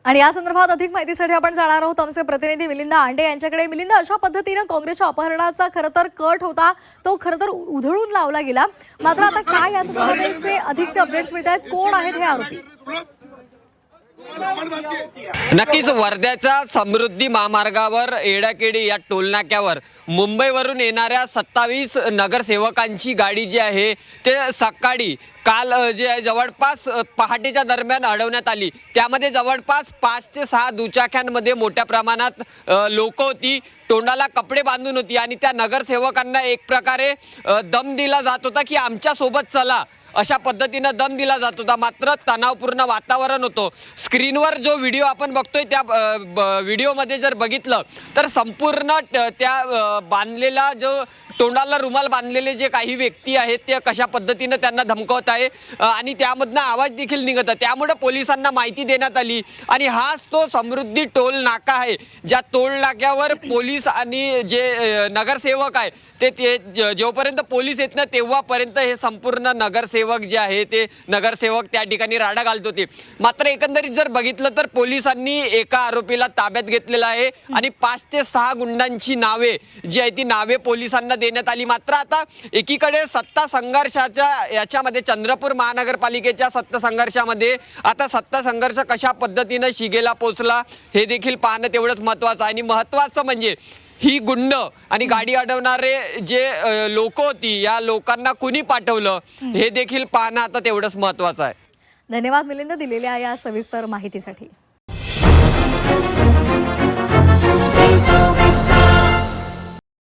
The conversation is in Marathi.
आणि या संदर्भात अधिक माहितीसाठी आपण जाणार आहोत आमचे प्रतिनिधी मिलिंद आंडे यांच्याकडे। मिलिंद, अशा पद्धतीने काँग्रेसच्या अपहरणाचा खरं तर कट होता, तो खरं तर उधळून लावला गेला। मात्र आता काय या संदर्भातचे अधिकचे अपडेट्स मिळत आहेत? कोण आहेत हे आरोपी? नक्कीच वर्ध्याच्या समृद्धी महामार्गावर एडाकेडी या टोलनाक्यावर मुंबईवरून येणाऱ्या 27 नगरसेवकांची गाडी जी आहे ते सकाळी काल जे आहे जवळपास पहाटेच्या दरम्यान अडवण्यात आली। त्यामध्ये जवळपास 5 ते 6 दुचाक्यांमध्ये मोठ्या प्रमाणात लोक होती, तोंडाला कपडे बांधून होती आणि त्या नगरसेवकांना एक प्रकारे दम दिला जात होता की आमच्या सोबत चला, अशा पद्धतीने दम दिला जात होता। मात्र तणावपूर्ण वातावरण होतं। स्क्रीनवर जो व्हिडिओ आपण बघतोय त्या व्हिडिओमध्ये जर बघितलं तर संपूर्ण त्या बांधलेला जो तोंडाला रुमाल बांधलेले जे काही व्यक्ती आहेत ते कशा पद्धतीने त्यांना धमकवत आहे आणि त्यामधनं आवाज देखील निघत आहे। त्यामुळे पोलिसांना माहिती देण्यात आली आणि हाच तो समृद्धी टोल नाका आहे, ज्या टोल नाक्यावर पोलीस आणि जे नगरसेवक आहे ते जोपर्यंत पोलीस येत नाही तेव्हापर्यंत हे संपूर्ण नगरसेवक जे आहे ते नगरसेवक त्या ठिकाणी राडा घालत होते। मात्र एकंदरीत जर बघितलं तर पोलिसांनी एका आरोपीला ताब्यात घेतलेला आहे आणि 5 ते 6 गुंडांची नावे जी आहे ती नावे पोलिसांना देण्यात आली। मात्र आता एकीकडे सत्ता संघर्षाच्या याच्यामध्ये चंद्रपूर महानगरपालिकेच्या सत्ता संघर्षामध्ये आता सत्ता संघर्ष कशा पद्धतीने शिगेला पोहोचला हे देखील पाहणं तेवढंच महत्त्वाचं आहे। आणि महत्त्वाचं म्हणजे ही गुंड आणि गाडी अडवणारे जे लोक होती या लोकांना कुणी पाठवलं हे देखील पाहणं आता तेवढंच महत्त्वाचं आहे। धन्यवाद मिलिंद दिलेल्या या सविस्तर माहितीसाठी।